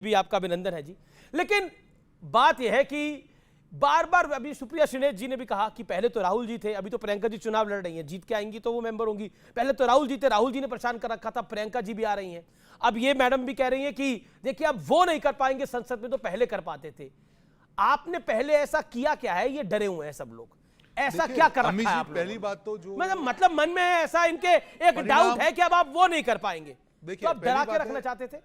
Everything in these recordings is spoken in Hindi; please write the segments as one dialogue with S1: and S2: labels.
S1: भी आपका अभिनंदन है जी। लेकिन बात यह है कि बार बार अभी सुप्रिया श्रीनेश जी ने भी कहा कि पहले तो राहुल जी थे, अभी तो प्रियंका जी चुनाव लड़ रही हैं, जीत के आएंगी तो वो मेंबर होंगी। पहले तो राहुल जी थे, राहुल जी ने परेशान कर रखा था, प्रियंका जी भी आ रही हैं। अब ये मैडम भी कह रही हैं कि देखिए अब वो नहीं कर पाएंगे संसद में, तो पहले कर पाते थे। आपने पहले ऐसा किया क्या है? ये डरे हुए हैं सब लोग, ऐसा क्या कर रखा है आप?
S2: पहली बात तो जो
S1: मतलब मन में ऐसा इनके एक डाउट है कि अब आप वो नहीं कर पाएंगे,
S2: देखिए
S1: तो आप डरा के रखना चाहते थे।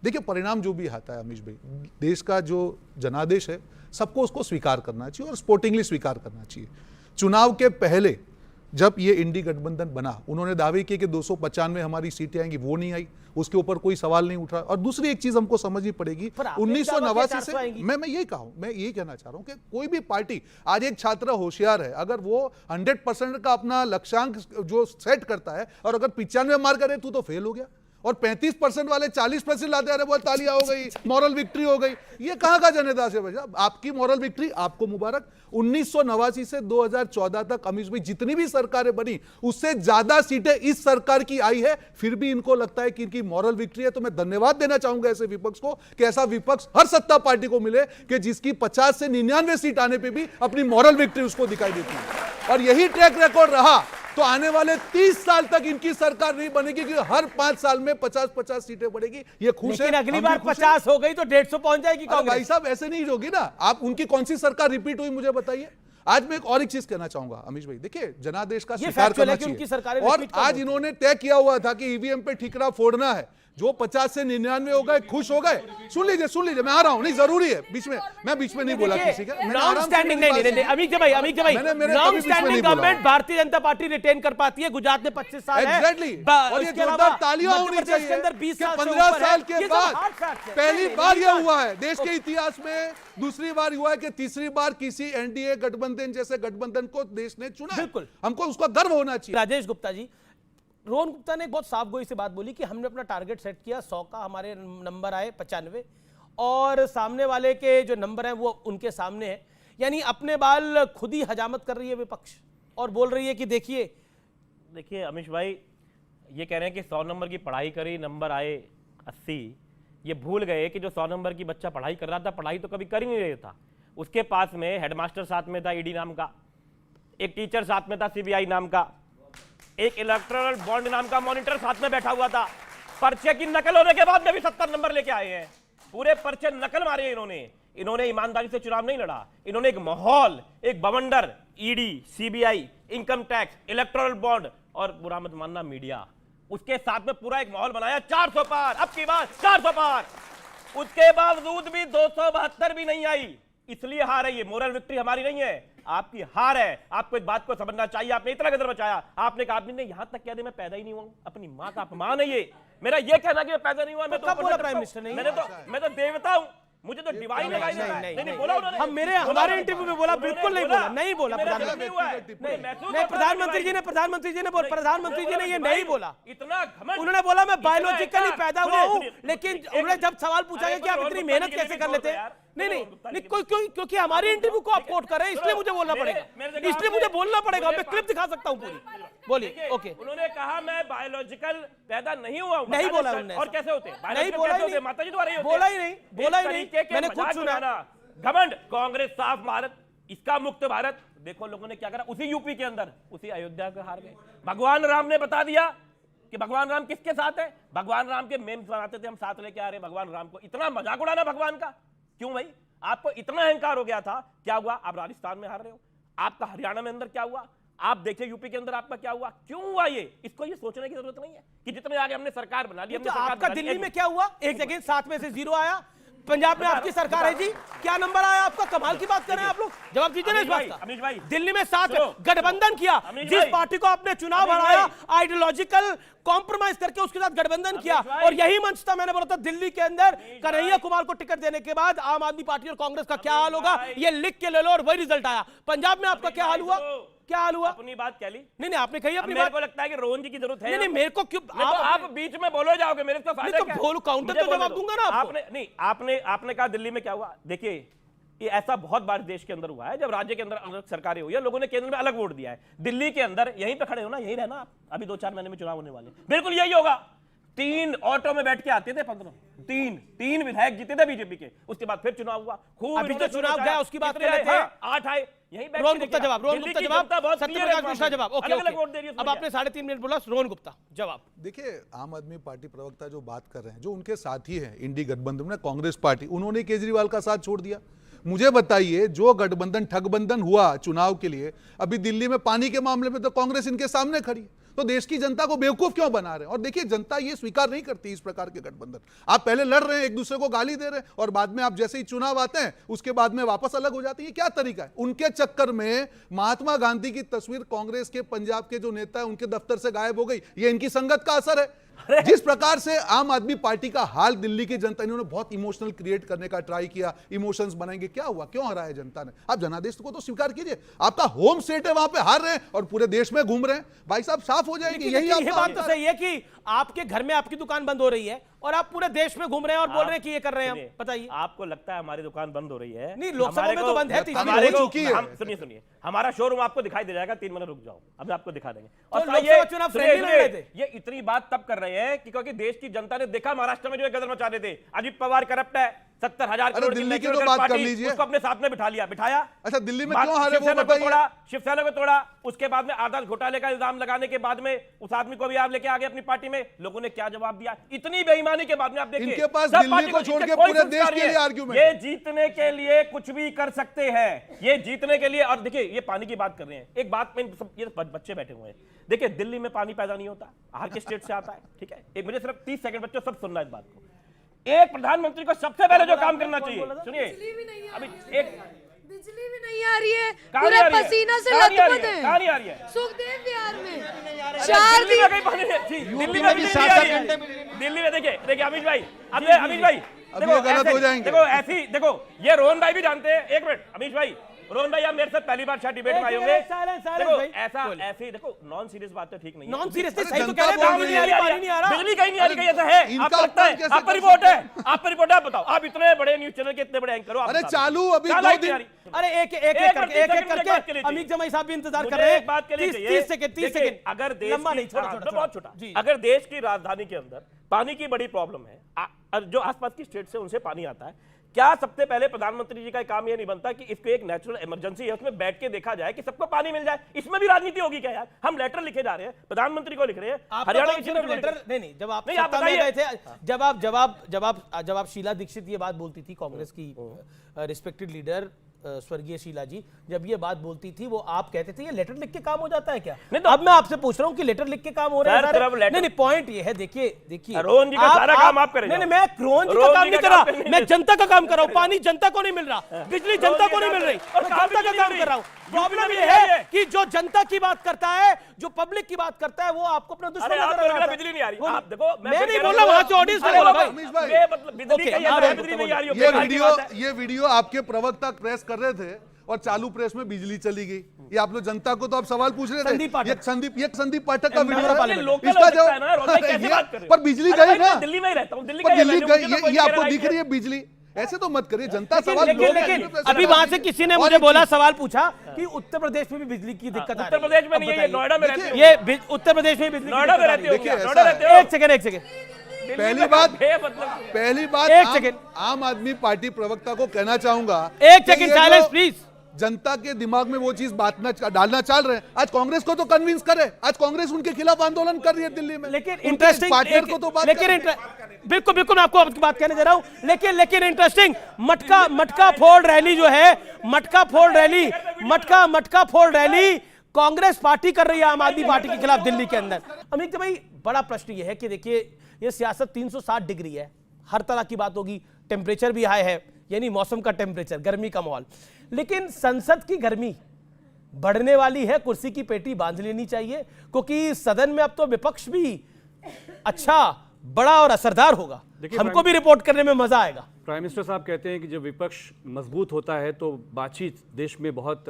S2: देखिए परिणाम जो भी आता है अमीश भाई, देश का जो जनादेश है सबको उसको स्वीकार करना चाहिए और स्पोर्टिंगली स्वीकार करना चाहिए। चुनाव के पहले जब ये इंडी गठबंधन बना, उन्होंने दावे किए कि 295 हमारी सीटें आएंगी, वो नहीं आई, उसके ऊपर कोई सवाल नहीं उठा। और दूसरी एक चीज हमको समझनी पड़ेगी, 1989 से मैं यही कहूं, मैं यही कहना चाह रहा हूं कि कोई भी पार्टी, आज एक छात्र होशियार है, अगर वो 100% का अपना लक्ष्यांक जो सेट करता है और अगर 95 मार करे तू तो फेल हो गया, और 35% वाले 40% लाते आ रहे, बोल तालियां हो गई, मॉरल विक्ट्री हो गई। ये कहां का जनेदास है भैया? आपकी मॉरल विक्ट्री, आपको मुबारक। 1989 से 2014 तक अमीश भाई जितनी भी सरकारें बनी उससे ज्यादा सीटें इस सरकार की आई है, फिर भी इनको लगता है कि इनकी मॉरल विक्ट्री है। तो मैं धन्यवाद देना चाहूंगा ऐसे विपक्ष को कि ऐसा विपक्ष हर सत्ता पार्टी को मिले कि जिसकी 50 से 99 सीट आने पर भी अपनी मॉरल विक्ट्री उसको दिखाई देती है। और यही ट्रैक रिकॉर्ड रहा तो आने वाले 30 साल तक इनकी सरकार नहीं बनेगी कि हर 5 साल में 50-50 सीटें बढ़ेगी। ये खुश है।
S1: अगली बार 50 हो गई तो 150 पहुंच जाएगी कांग्रेस।
S2: भाई साहब ऐसे नहीं होगी ना। आप उनकी कौन सी सरकार रिपीट हुई मुझे बताइए। आज मैं एक और एक चीज कहना चाहूंगा अमीश भाई, देखिए जनादेश का स्वीकार करना चाहिए। और आज इन्होंने तय किया हुआ था कि ईवीएम पे ठिकरा फोड़ना है। जो 50 से 99 हो गए, खुश हो गए। सुन लीजिए, मैं आ रहा हूं, नहीं जरूरी है। मैं बीच में नहीं बोला किसी का।
S1: नॉन स्टैंडिंग नहीं, अमित भाई non standing government Bharatiya Janata party retain कर पाती है। गुजरात में 25 साल है।
S2: एग्जैक्टली। और ये जोरदार तालियां होनी चाहिए कि 15 साल के बाद पहली बार यह हुआ है देश के इतिहास में, दूसरी बार हुआ है कि तीसरी बार किसी एनडीए गठबंधन जैसे गठबंधन को देश ने चुना।
S1: बिल्कुल,
S2: हमको उसका गर्व होना चाहिए।
S1: राजेश गुप्ता जी, रोहन गुप्ता ने एक बहुत साफ गोई से बात बोली कि हमने अपना टारगेट सेट किया 100 का, हमारे नंबर आए 95 और सामने वाले के जो नंबर हैं वो उनके सामने है। यानी अपने बाल खुद ही हजामत कर रही है विपक्ष और बोल रही है कि देखिए
S3: अमीश भाई ये कह रहे हैं कि 100 नंबर की पढ़ाई करी, नंबर आए 80। ये भूल गए कि जो 100 नंबर की बच्चा पढ़ाई कर रहा था, पढ़ाई तो कभी कर ही नहीं रहा था। उसके पास में हेडमास्टर साथ में था ईडी नाम का, एक टीचर साथ में था सीबीआई नाम का, एक इलेक्टोरल बॉन्ड नाम का मॉनिटर साथ में बैठा हुआ था। पर्चे की नकल होने के बाद में भी 70 नंबर लेके आए हैं। पूरे पर्चे नकल मारे इन्होंने ईमानदारी से चुनाव नहीं लड़ा। इन्होंने एक माहौल, एक बवंडर, ED, CBI, income tax, electoral bond और बुरा मत मानना मीडिया, उसके साथ में पूरा एक माहौल बनाया। 400 पार, अब की बात 400 पार। उसके बावजूद भी 272 भी नहीं आई, इसलिए हार है। ये मोरल विक्ट्री हमारी नहीं है, आपकी हार है। आपको एक बात को समझना चाहिए। आपने इतना कदर बचाया, आपने कहा आपने यहां तक कह दिया मैं पैदा ही नहीं हुआ, अपनी मां का अपमान है ये। मेरा ये कहना कि मैं पैदा नहीं हुआ, मैं तो प्राइम मिनिस्टर नहीं, मैं तो देवता हूं, मुझे तो डिवाइन लगाई देता है। नहीं बोला उन्होंने,
S1: हमारे इंटरव्यू में बोला, बिल्कुल नहीं बोला, नहीं बोला प्रधानमंत्री जी ने ये नहीं बोला।
S3: इतना घमंड,
S1: उन्होंने बोला मैं बायोलॉजिकली पैदा हुआ हूं, लेकिन उन्होंने जब सवाल पूछा गया कि आप इतनी मेहनत कैसे कर लेते, नहीं क्योंकि हमारे इंटरव्यू को आप कोट कर रहे हैं, इसलिए मुझे बोलना पड़ेगा, मैं क्लिप दिखा सकता हूं पूरी। बोलिए। ओके,
S3: उन्होंने कहा मैं बायोलॉजिकल पैदा नहीं हुआ हूं,
S1: नहीं बोला उन्होंने।
S3: और कैसे होते?
S1: नहीं बोला,
S3: माता जी तो रही होते,
S1: बोला ही नहीं, मैंने खुद सुना।
S3: घमंड, कांग्रेस साफ भारत, इसका मुक्त भारत। देखो लोगों ने क्या करा उसी यूपी के अंदर, उसी अयोध्या के हार गए। भगवान राम ने बता दिया कि भगवान राम किसके साथ है। भगवान राम के मेम्स बनाते थे हम, साथ लेके आ रहे भगवान राम को। इतना मजाक उड़ाना भगवान का क्यों भाई? आपको इतना अहंकार हो गया था, क्या हुआ? आप राजस्थान में हार रहे हो, आपका हरियाणा में अंदर क्या हुआ, आप देखिए यूपी के अंदर आपका क्या हुआ, क्यों हुआ? इसको ये सोचने की जरूरत नहीं है कि जितने आगे हमने सरकार बना ली।
S1: आपका दिल्ली में क्या हुआ? एक जगह 7 में से 0 आया। पंजाब में आपकी सरकार है जी, क्या नंबर आया आपका? कमाल की बात कर रहे हैं आप लोग, जवाब दीजिए ना इस बात का।
S3: अमीश भाई,
S1: दिल्ली में 7 गठबंधन किया, जिस पार्टी को आपने चुनाव हराया, आइडियोलॉजिकल कॉम्प्रोमाइज करके उसके साथ गठबंधन किया, और यही मंच था। मैंने बोला था दिल्ली के अंदर कन्हैया कुमार को टिकट देने के बाद आम आदमी पार्टी और कांग्रेस का क्या हाल होगा, ये लिख के ले लो, और वही रिजल्ट आया। पंजाब में आपका क्या हाल हुआ? क्या हाल हुआ?
S3: अपनी बात कह ली।
S1: नहीं आपने कही अपनी
S3: मेरे
S1: बात।
S3: को लगता है कि रोहन जी की जरूरत है।
S1: नहीं मेरे को क्यों
S3: आप बीच में बोलो जाओगे, मेरे को फायदा क्या?
S1: बोलो, काउंटर तो जवाब दूंगा ना आपको।
S3: आपने कहा दिल्ली में क्या हुआ। देखिए ये ऐसा बहुत बार देश के अंदर हुआ है, जब राज्य के अंदर अलग सरकारें हुई है, लोगों ने केंद्र में अलग वोट दिया है। दिल्ली के अंदर यहीं पे खड़े हो ना, यहीं रहना आप। अभी 2-4 महीने में चुनाव होने वाले, बिल्कुल यही होगा। 3 ऑटो में बैठ के आते थे 15 तीन विधायक जीते थे बीजेपी के। उसके बाद फिर चुनाव हुआ, खूब
S1: अभी
S3: इन्होंने
S1: जो चुनाव
S3: सोचा,
S1: गया उसकी बात
S3: कितने
S1: कर रहे थे।
S3: हाँ, 8 आए, यही बैठ
S1: रोहन
S3: के
S1: गुप्ता
S3: देखिए
S1: जवाब,
S3: आप।
S1: रोहन
S3: दिल्ली
S1: गुप्ता
S3: की
S1: जवाब,
S3: जनता बहुत clear है
S1: सत्यप्रकाश
S3: इस
S1: मिश्रा
S3: मामले में।
S1: जवाब। ओके
S3: अलग-अलग वोट दे रही है
S1: ओके, अब
S3: उसमें
S1: आपने 3.5 मिनट बोला, रोहन गुप्ता जवाब।
S2: देखिए, आम आदमी पार्टी प्रवक्ता जो बात कर रहे हैं, जो उनके साथी हैं इंडी गठबंधन में कांग्रेस पार्टी, उन्होंने केजरीवाल का साथ छोड़ दिया। मुझे बताइए, जो गठबंधन ठगबंधन हुआ चुनाव के लिए, अभी दिल्ली में पानी के मामले में तो कांग्रेस इनके सामने खड़ी है। तो देश की जनता को बेवकूफ क्यों बना रहे हैं? और देखिए, जनता ये स्वीकार नहीं करती इस प्रकार के गठबंधन। आप पहले लड़ रहे हैं, एक दूसरे को गाली दे रहे हैं, और बाद में आप जैसे ही चुनाव आते हैं उसके बाद में वापस अलग हो जाती है। क्या तरीका है? उनके चक्कर में महात्मा गांधी की तस्वीर कांग्रेस के पंजाब के जो नेता है उनके दफ्तर से गायब हो गई। ये इनकी संगत का असर है। जिस प्रकार से आम आदमी पार्टी का हाल दिल्ली की जनता, इन्होंने बहुत इमोशनल क्रिएट करने का ट्राई किया, इमोशंस बनाएंगे। क्या हुआ? क्यों हराया जनता ने? आप जनादेश को तो स्वीकार कीजिए। आपका होम स्टेट है, वहां पे हार रहे हैं और पूरे देश में घूम रहे हैं। भाई साहब, साफ हो जाएगी। यही
S1: ये
S2: आपका
S1: बात तो सही है कि आपके घर में आपकी दुकान बंद हो रही है और आप पूरे देश में घूम रहे हैं और बोल रहे हैं कि ये कर रहे हैं हम। बताइए,
S3: आपको लगता है हमारी दुकान बंद हो रही है?
S1: नहीं, लोकसभा
S3: हमारे
S1: में
S3: को-
S1: तो बंद है,
S3: हमारे
S2: हो
S3: को-
S2: चुकी है।
S3: हम- सुनिए, हमारा शोरूम आपको दिखाई दे जाएगा। 3 मिनट रुक जाओ, अब आपको दिखा देंगे। और
S1: तो लोकसभा चुनाव फ्रेंडली लड़ रहे थे।
S3: ये इतनी बात तब कर रहे हैं कि क्योंकि देश की जनता ने देखा महाराष्ट्र में जो गदर मचा रहे थे, अजीत पवार करप्ट है, 70,000 करोड़
S2: दिल्ली की तो
S3: मैक्रो
S2: बात कर
S3: पार्टी,
S2: लीजिए।
S3: उसको अपने साथ में बिठाया।
S2: अच्छा, दिल्ली में
S3: बात
S2: क्यों हारे वो
S3: शिवसेना को
S2: बताइए।
S3: तोड़ा, शिवसेना को तोड़ा। उसके बाद में आधार घोटाले का इल्जाम लगाने के बाद में उस आदमी को भी आप लेके आ गए अपनी पार्टी में। लोगों ने क्या जवाब दिया? इतनी बेईमानी के बाद में आप देखिए,
S2: इनके पास
S3: सब
S2: दिल्ली
S3: पार्टी
S2: को छोड़
S3: इनके
S2: के
S3: कोई
S2: पूरे देश
S3: संस्कार
S2: के
S3: नहीं
S2: लिए
S3: है।
S2: आर्ग्यूमेंट।
S3: ये जीतने के लिए कुछ भी कर सकते हैं, ये जीतने के लिए। और देखिए, ये पानी की बात कर रहे हैं। एक बात में ये बच्चे बैठे हुए हैं, देखिए दिल्ली में पानी पैदा नहीं होता, हर के स्टेट से आता है, ठीक है। एक मुझे सिर्फ 30 सेकंड बच्चों सब सुनना इस बात को। एक प्रधानमंत्री को सबसे पहले जो काम करना चाहिए, सुनिए, अभी एक
S4: बिजली भी नहीं आ रही है,
S3: कहां
S4: पूरे
S3: नहीं आ रही है?
S4: पसीना से
S3: कहां नहीं आ रही
S4: लथपथ
S3: है?
S4: है।
S3: कहां नहीं आ रही है?
S4: सुखदेव विहार में
S3: अरे
S4: 4
S3: दिल्ली में
S4: दिन
S3: कहीं पानी नहीं है। जी, दिल्ली में भी नहीं आ रही है। दिल्ली में देखिए अमित भाई, अब ये अमित भाई
S2: अब ये गलत हो जाएंगे।
S3: देखो ऐसी, देखो ये रोहन भाई भी जानते हैं। एक मिनट अमित भाई, रोहन भाई आप मेरे साथ पहली बार शायद डिबेट में आए होंगे। देखो ऐसा ऐसे देखो नॉन सीरियस बात तो ठीक नहीं है।
S1: नॉन सीरियस
S2: अरे
S1: सही तो
S2: जनता
S1: कह रहे हैं,
S2: बोल
S1: बिजली
S2: रही है,
S1: पानी नहीं आ रहा।
S3: बिजली कहीं नहीं आ रही, कहीं ऐसा है?
S2: इनका
S3: आपको लगता
S2: अपमान कैसे
S3: है? आपका
S2: कर
S3: रिपोर्ट है,
S2: सकते
S3: आपका रिपोर्ट है, आप बताओ। आप इतने बड़े न्यूज चैनल के इतने बड़े एंकर हो, आप
S2: अरे
S3: बता दो।
S2: चालू अभी
S3: क्या
S2: 2
S3: लाइट नहीं आ
S2: दिन।
S3: रही?
S1: अरे एक
S3: एक बार
S1: करके
S3: 30 सेकंड के बाद के लिए
S1: अमित जमाई साहब भी इंतजार कर
S3: मुझे
S1: रहे हैं।
S3: एक बात के लिए
S1: 30 सेकंड, 30
S3: देखिए,
S1: सेकंड।
S3: अगर देश
S1: लंबा
S3: की-
S1: नहीं, छोटा
S3: हाँ,
S1: छोटा
S3: बहुत छोटा।
S1: जी।
S3: अगर देश की राजधानी के अंदर पानी की बड़ी प्रॉब्लम है, और जो आसपास की स्टेट से उनसे पानी आता है, क्या सबसे पहले प्रधानमंत्री जी का काम यह नहीं बनता कि इसको एक नेचुरल इमरजेंसी है, उसमें बैठ के देखा जाए कि सबको पानी मिल जाए? इसमें भी राजनीति होगी क्या यार? हम लेटर लिखे जा रहे हैं, प्रधानमंत्री को लिख रहे हैं,
S1: आप
S3: हरियाणा
S1: तो
S3: के
S1: सिर्फ
S3: चीफ मिनिस्टर को लिख
S1: लेटर नहीं, जब आप
S3: नहीं, आप
S1: सत्ता में
S3: बताइए।
S1: गए थे, जब आप शीला दीक्षित ये बात बोलती थी, कांग्रेस की रिस्पेक्टेड लीडर स्वर्गीय शीला जी, जब ये बात बोलती थी, वो आप कहते थे ये लेटर लिख के काम हो जाता है क्या?
S3: नहीं तो-
S1: अब मैं आपसे पूछ रहा हूँ कि लेटर लिख के काम हो रहा है
S3: सर,
S1: सारे?
S3: सिर्फ लेटर-
S1: नहीं, पॉइंट ये है, देखिए
S3: रोहन जी का सारा काम आप करें
S1: नहीं,
S3: जाओ।
S1: मैं रोहन जी का
S3: रोहन
S1: काम
S3: जी
S1: नहीं
S3: का
S1: कर रहा,
S3: काम नहीं
S1: मैं
S3: कर-
S1: जनता का काम कर रहा हूँ। पानी जनता को नहीं मिल रहा, बिजली जनता को नहीं मिल रही,
S3: और
S1: मैं
S3: काम
S1: जनता का
S3: बिजली
S1: काम
S3: नहीं
S1: कर रहा हूँ।
S3: यूपी
S1: प्रॉब्लम
S3: में
S1: ये
S3: बिजली
S1: है
S3: नहीं है।
S1: कि जो जनता की बात करता है, जो पब्लिक की बात करता है, वो आपको अपना दुश्मन
S3: अरे आप
S1: नजर
S3: तो
S1: आता
S3: लगा
S1: है।
S3: बिजली नहीं आ रही।
S1: वो-
S3: आप देखो,
S1: मैं
S3: फिर
S1: नहीं
S3: कह
S1: बोल
S3: रहा
S1: रहा,
S3: हूँ,
S1: वहां से ऑडियंस
S3: अरे
S1: बोला
S3: बाबा,
S1: भाई।
S2: अमीश भाई,
S3: ये मतलब बिजली
S1: ओके,
S3: का ये
S1: हाँ,
S3: है,
S1: रोहन
S3: बिजली
S1: गुप्ता
S3: नहीं आ रही है,
S2: ये
S3: कोई
S2: वीडियो
S3: बात है।
S2: ये वीडियो आपके प्रवक्ता प्रेस कर रहे थे और चालू प्रेस में बिजली चली गई। ये आप लोग जनता को तो आप सवाल पूछ रहे थे।
S1: संदीप पाठक।
S2: ये संदीप पाठक का
S1: एम-
S2: वीडियो
S1: मेरा
S2: है।
S1: लोकल
S2: इसका
S3: हो सकता है ना, रोहन भाई, कैसे
S2: ये-
S3: बात कर रहे हो?
S2: पर बिजली
S3: अरे
S2: गई
S3: भाई,
S2: ना।
S3: मैं दिल्ली में ही रहता हूँ, दिल्ली
S2: पर
S3: का ही
S2: दिल्ली
S3: है,
S2: गई,
S3: मुझे तो कोई
S2: ये
S3: नहीं कह
S2: आपको
S3: रहा
S2: दिख
S3: है
S2: रही है बिजली? ऐसे तो मत करिए, जनता सवाल
S1: लेकिन
S2: लोग-
S1: अभी वहां से किसी ने
S2: और
S1: मुझे
S2: एक
S1: बोला,
S2: चीज-
S1: सवाल पूछा कि उत्तर प्रदेश में भी बिजली की दिक्कत आ रही है।
S3: उत्तर प्रदेश में नहीं है, ये नोएडा में रहते हो।
S1: ये उत्तर प्रदेश में बिजली की
S3: नोएडा में
S1: दिक्कत आ
S3: रहते
S1: रही
S3: हो
S1: है।
S3: क्या?
S2: देखिए,
S3: नोएडा
S2: ऐसा
S3: रहते हो?
S1: एक सेकंड
S3: दिल्ली
S2: पहली
S3: में
S2: बात-
S3: है, मतलब
S2: पहली बात
S1: एक सेकंड।
S2: आम आदमी पार्टी प्रवक्ता को कहना चाहूंगा,
S1: एक
S2: कि
S1: सेकंड
S2: ये
S1: साइलेंस
S2: जो
S1: प्लीज।
S2: जनता के दिमाग में वो चीज डालना चाह रहे हैं। आज कांग्रेस को तो कन्विंस करे, आज कांग्रेस उनके खिलाफ आंदोलन कर रही है दिल्ली में।
S1: लेकिन
S2: उनके
S1: इंटरेस्टिंग
S2: पार्टनर को तो बात
S1: लेकिन
S2: करें।
S1: बिल्कुल बिल्कुल मैं आपको आपकी बात कहने दे रहा हूं, लेकिन इंटरेस्टिंग मटका फोड़ रैली जो है, मटका फोड़ रैली कांग्रेस पार्टी कर रही है आम आदमी पार्टी के खिलाफ दिल्ली के अंदर। अमित भाई, बड़ा प्रश्न ये है कि देखिए, ये सियासत 360 डिग्री है, हर तरह की बात होगी, टेम्परेचर भी हाई है, यानी मौसम का टेम्परेचर, गर्मी का माहौल, लेकिन संसद की गर्मी बढ़ने वाली है, कुर्सी की पेटी बांध लेनी चाहिए, क्योंकि सदन में अब तो विपक्ष भी अच्छा, बड़ा और असरदार होगा। हमको भी रिपोर्ट करने में मजा आएगा।
S5: प्राइम मिनिस्टर साहब कहते हैं कि जब विपक्ष मजबूत होता है तो बातचीत, देश में बहुत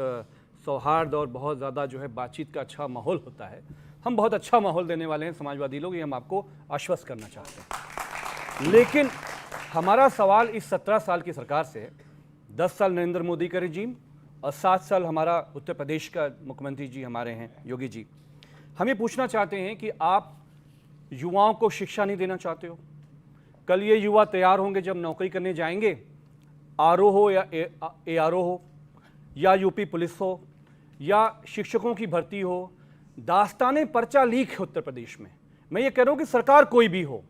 S5: सौहार्द और बहुत ज़्यादा जो है बातचीत का अच्छा माहौल होता है। हम बहुत अच्छा माहौल देने वाले हैं समाजवादी लोग, ये हम आपको आश्वस्त करना चाहते हैं। लेकिन हमारा सवाल इस 17 साल की सरकार से, 10 साल नरेंद्र मोदी का रिजीम और 7 साल हमारा उत्तर प्रदेश का मुख्यमंत्री जी हमारे हैं योगी जी, हम ये पूछना चाहते हैं कि आप युवाओं को शिक्षा नहीं देना चाहते हो। कल ये युवा तैयार होंगे जब नौकरी करने जाएंगे, आरओ हो या एआरओ हो या यूपी पुलिस हो या शिक्षकों की भर्ती हो, दास्ताने पर्चा लीक है उत्तर प्रदेश में। मैं ये कह रहा हूं कि सरकार कोई भी हो,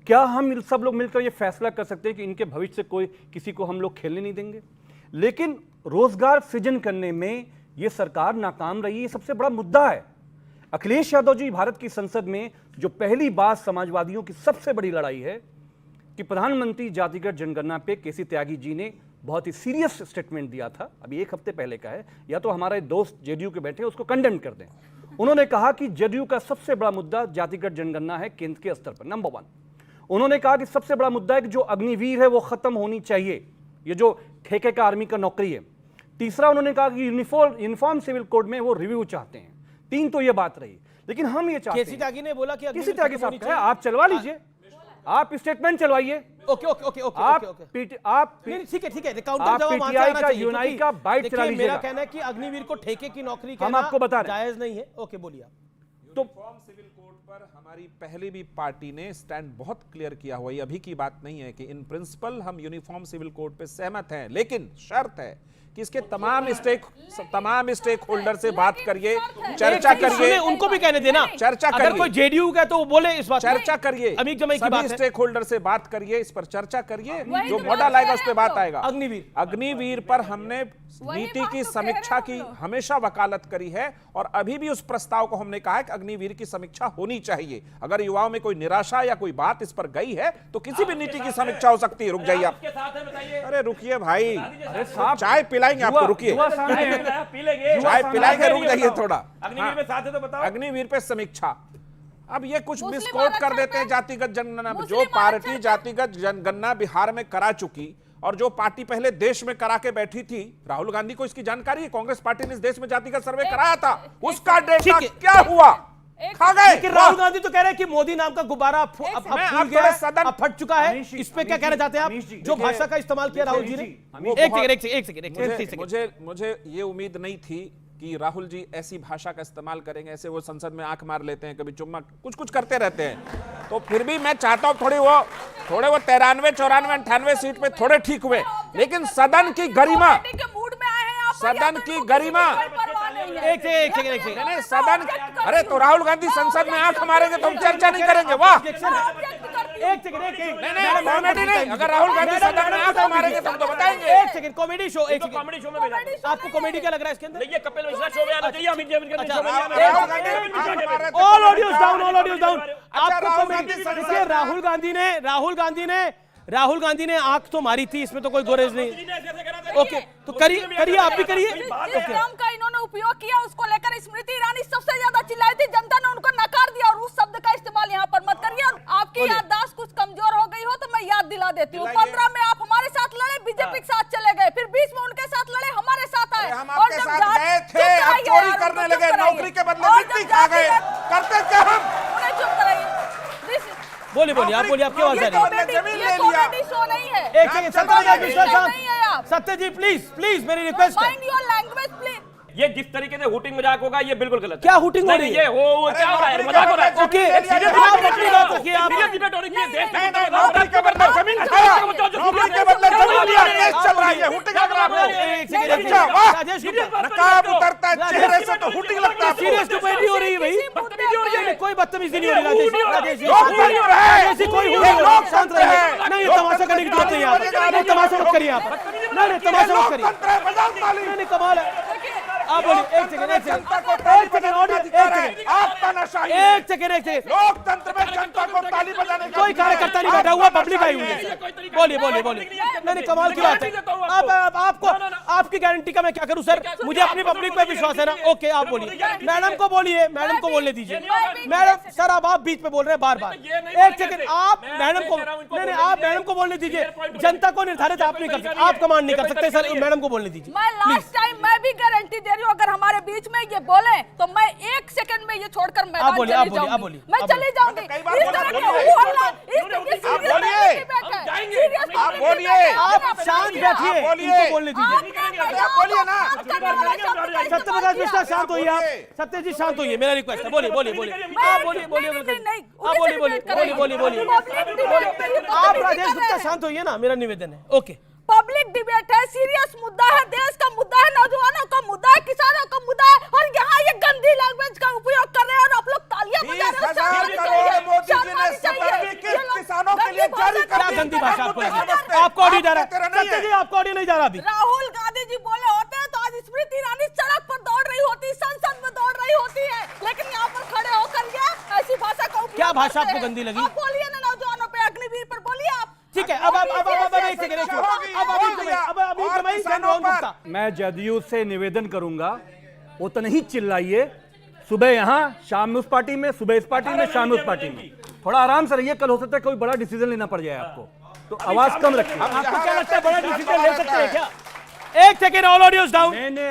S5: क्या हम सब लोग मिलकर ये फैसला कर सकते हैं कि इनके भविष्य से कोई किसी को हम लोग खेलने नहीं देंगे? लेकिन रोजगार सृजन करने में ये सरकार नाकाम रही, ये सबसे बड़ा मुद्दा है। अखिलेश यादव जी भारत की संसद में जो पहली बात समाजवादियों की सबसे बड़ी लड़ाई है कि प्रधानमंत्री जातिगत जनगणना पे केसी त्यागी जी ने बहुत ही सीरियस स्टेटमेंट दिया था, अभी एक हफ्ते पहले का है, या तो हमारे दोस्त जेडीयू के बैठे उसको कंडेम कर दें। उन्होंने कहा कि जेडीयू का सबसे बड़ा मुद्दा जातिगत जनगणना है केंद्र के स्तर पर, नंबर 1। उन्होंने कहा कि सबसे बड़ा मुद्दा है कि जो अग्निवीर है वो खत्म होनी चाहिए, ये जो ठेके का आर्मी का नौकरी है। तीसरा उन्होंने कहा कि यूनिफॉर्म सिविल कोड में वो रिव्यू चाहते हैं। 3 तो ये बात रही, लेकिन हम ये चाहते हैं,
S1: केसी त्यागी ने बोला कि
S5: केसी त्यागी साहब कहा आप चलवा लीजिए, आप स्टेटमेंट चलवाइए।
S1: ओके ओके ओके ओके
S5: आप
S1: ओके
S5: आप
S1: नहीं ठीक है काउंटर जवाब वहां से
S5: PTI
S1: आना
S5: का
S1: चाहिए,
S5: यूनाई
S1: क्योंकि
S5: का बाइट चला
S1: देखिए, मेरा
S5: लीजिएगा।
S1: कहना है कि अग्निवीर को ठेके की नौकरी
S5: हम
S1: कहना
S5: आपको बता रहे हैं।
S1: जायज नहीं है। ओके बोलिए आप।
S5: तो
S6: यूनिफॉर्म सिविल कोड पर हमारी पहले भी पार्टी ने स्टैंड बहुत क्लियर किया हुआ, ये अभी की बात नहीं है कि इन प्रिंसिपल हम यूनिफॉर्म सिविल कोड पे सहमत हैं, लेकिन शर्त है कि इसके तमाम स्टेक होल्डर से बात करिए, चर्चा करिए।
S1: सुने, उनको भी कहने देना,
S6: चर्चा
S1: अगर
S6: करिए।
S1: कोई जेडीयू का तो वो बोले इस बात
S6: चर्चा करिए,
S1: अमीक जमाई की बात है।
S6: स्टेक होल्डर से बात करिए, इस पर चर्चा करिए, जो मॉडल आएगा उस पर बात आएगा। अग्निवीर पर हमने नीति की समीक्षा की हमेशा वकालत करी है, और अभी भी उस प्रस्ताव को हमने कहा है कि अग्निवीर की समीक्षा होनी चाहिए। अगर युवाओं में कोई निराशा या कोई बात इस पर गई है तो किसी भी नीति की समीक्षा हो सकती है। रुक जाइए आप, अरे रुकिए भाई, चाय पिलाएंगे आपको, रुकिए, चाय पिलाएंगे, रुक जाइए थोड़ा।
S3: अग्निवीर में साथ है तो बताओ।
S6: अग्निवीर पे समीक्षा, अब ये कुछ मिसकोट कर देते हैं जातिगत जनगणना। जो पार्टी जातिगत जनगणना बिहार में करा चुकी और जो पार्टी पहले देश में करा के बैठी थी, राहुल गांधी को इसकी जानकारी है, कांग्रेस पार्टी ने इस देश में जातिगत सर्वे कराया था, उसका डेटा क्या हुआ, खा गए।
S1: लेकिन राहुल गांधी तो कह रहे हैं कि मोदी नाम का गुब्बारा अब फूल गया है, अब फट चुका है। इस पे क्या कहना चाहते हैं आप, जो भाषा का इस्तेमाल किया राहुल जी ने? एक सेकंड,
S6: मुझे ये उम्मीद नहीं थी कि राहुल जी ऐसी भाषा का इस्तेमाल करेंगे। ऐसे वो संसद में आंख मार लेते हैं, कभी चुम्मा कुछ करते रहते हैं, तो फिर भी मैं चाहता हूं थोड़े वो 93, 94, 98 सीट पे थोड़े ठीक हुए, लेकिन सदन की गरिमा, सदन की गरिमा,
S1: एक सेकंड
S6: नहीं सदन, अरे तो राहुल गांधी संसद में आंख मारेंगे तो हम चर्चा नहीं करेंगे? वाह,
S1: एक सेकंड
S6: नहीं कॉमेडी नहीं, अगर राहुल गांधी सदन में आंख मारेंगे तो हम तो बताएंगे।
S1: एक सेकंड, कॉमेडी शो, एक सेकंड,
S3: कॉमेडी शो में भेजा दो।
S1: आपको कॉमेडी क्या लग रहा है इसके अंदर?
S3: ये कपिल मिश्रा शो में आना चाहिए, अमित जी के शो में आना
S6: राहुल गांधी आंख मार रहे थे।
S1: All audios down, all audios down. आपको
S6: राहुल
S1: कॉमेडी,
S6: गांधी
S1: देखिए राहुल गांधी ने आंख तो मारी थी, इसमें तो कोई गुरेज नहीं। ओके, तो करिए आप भी करिए।
S4: जिस टर्म का इन्होंने उपयोग किया उसको लेकर स्मृति ईरानी सबसे ज्यादा चिल्लाई थी, जनता ने उनको नकार दिया, और उस शब्द का इस्तेमाल यहाँ पर मत करिए। और आपकी याददाश्त कुछ कमजोर हो गई हो तो मैं याद दिला देती हूँ, 15 में आप हमारे साथ लड़े, बीजेपी के साथ चले गए, फिर 20 में उनके साथ लड़े, हमारे साथ आए,
S6: हम आपके साथ गए थे, अब चोरी करने लगे, नौकरी के बदले मिट्टी खा गए, करते क्या हम?
S4: उन्हें चुप कराइए।
S1: बोलिए आप बोलिए, आपकी आवाज आ रही है।
S6: जमीन ले
S4: ये
S6: लिया।
S4: कॉमेडी शो नहीं है।
S1: एक सेकंड,
S4: नहीं है आप।
S1: सत्य जी प्लीज मेरी रिक्वेस्ट है।
S4: Mind your language please.
S3: ये जिस तरीके से हुटिंग मजाक होगा ये बिल्कुल गलत है।
S1: क्या हुटिंग हो रही है?
S3: ये हो क्या हो रहा है, मजाक हो रहा है।
S1: ओके,
S3: सीरियस
S1: आप अपनी बात रखिए, आप
S3: सीरियस डिबेट हो रही है, देश में
S6: नौकरी के बदले जमीन खाया, नौकरी के बदले जमीन लिया, केस चल रहा है, हुटिंग लग रहा है
S1: एक सेकंड, राजेश गुप्ता,
S6: नकाब उतरता है चेहरे से तो हुटिंग लगता है।
S1: सीरियस डिबेट हो रही है भाई, कोई बदतमीजी नहीं हो रही। राजेश जी
S6: लोग बोल रहे हैं,
S1: ऐसी कोई
S6: ये
S1: नहीं,
S6: लोग
S1: शांत
S6: करते
S1: रहिए।
S6: हैं।
S1: नहीं, ये तमाशा करने की जरूरत नहीं है आप, नहीं तमाशा मत करिए आप, नहीं तमाशा मत करिए,
S6: लोकतंत्र है, बजाओ ताली।
S1: नहीं कमाल है। आप बोलिए, एक सेकंड,
S6: जनता को ताली बजाने का अधिकार है, आपका नशा ही है।
S1: एक सेकंड,
S6: लोकतंत्र में जनता को ताली बजाने का
S1: कोई कार्यकर्ता नहीं बैठा हुआ, पब्लिक आई हुई है। बोलिए। नहीं कमाल की बात है। आप आपको आपकी गारंटी का मैं क्या करूं सर, मुझे अपनी पब्लिक पे विश्वास है ना। ओके, आप बोलिए, मैडम को बोलिए, मैडम को बोलने दीजिए। मैडम सर, अब आप बीच में बोल रहे हैं बार। एक सेकंड, आप मैडम को, नहीं आप मैडम को बोलने दीजिए। जनता को निर्धारित आप नहीं कर सकते, आप कमांड नहीं कर सकते सर, मैडम को बोलने दीजिए।
S4: मैं लास्ट टाइम मैं भी गारंटी दे रही हूँ, अगर हमारे बीच में ये बोले तो मैं 1 सेकंड में ये छोड़कर मैदान चली जाऊंगी। मैं चली जाऊंगी।
S6: कई बार
S4: इस तरह के
S6: बोलिए।
S4: बोलना, इस
S6: आप बोलिए।
S1: आप शांत बैठिए, इनको बोलने दीजिए।
S6: बोलिए ना।
S1: सत्यप्रकाश मिश्रा शांत होइए आप, सत्य जी शांत होइए, मेरा रिक्वेस्ट है, बोलिए बोलिए बोलिए आप बोलिए बोलिए आप बोलिए बोलिए बोलिए बोलिए आप राजेश गुप्ता शांत होइए ना, मेरा निवेदन है। ओके,
S4: पब्लिक डिबेट है, सीरियस मुद्दा है, देश का मुद्दा है, नौजवानों का मुद्दा है, किसानों का मुद्दा है, और यहाँ ये गंदी लैंग्वेज का उपयोग कर रहे हैं और आप लोग तालियां बजा रहे हो।
S6: 20,000 करोड़ मोदी जी ने सत्तर किसानों के लिए जारी कर
S1: क्या
S6: दी।
S1: गंदी भाषा आपको लगी? आपको ऑडियो जा रहा है सत्य जी, आपको ऑडियो नहीं जा रहा अभी।
S4: राहुल गांधी जी बोले होते हैं तो आज स्मृति ईरानी सड़क पर दौड़ रही होती, संसद में दौड़ रही होती है, लेकिन यहाँ पर खड़े होकर ये ऐसी भाषा का उपयोग
S1: क्या भाषा
S4: करते
S1: आपको
S4: हैं।
S1: गंदी लगी?
S4: आप बोलिए ना नौजवानों पे, अग्निवीर पर बोलिए आप।
S1: ठीक है, अब एक सेकंड,
S5: मैं जदयू से निवेदन करूंगा, उतना ही चिल्लाइए, सुबह यहाँ शाम में उस पार्टी में, सुबह इस पार्टी में, शाम में उस पार्टी में। थोड़ा आराम से रहिए, कल हो सकता है कोई बड़ा डिसीजन लेना पड़ जाए आपको, तो आवाज कम रखिए।
S1: आपको क्या लगता है बड़ा डिसीजन ले सकते हैं क्या? एक सेकंड, ऑल ऑडियोज डाउन।
S5: मैंने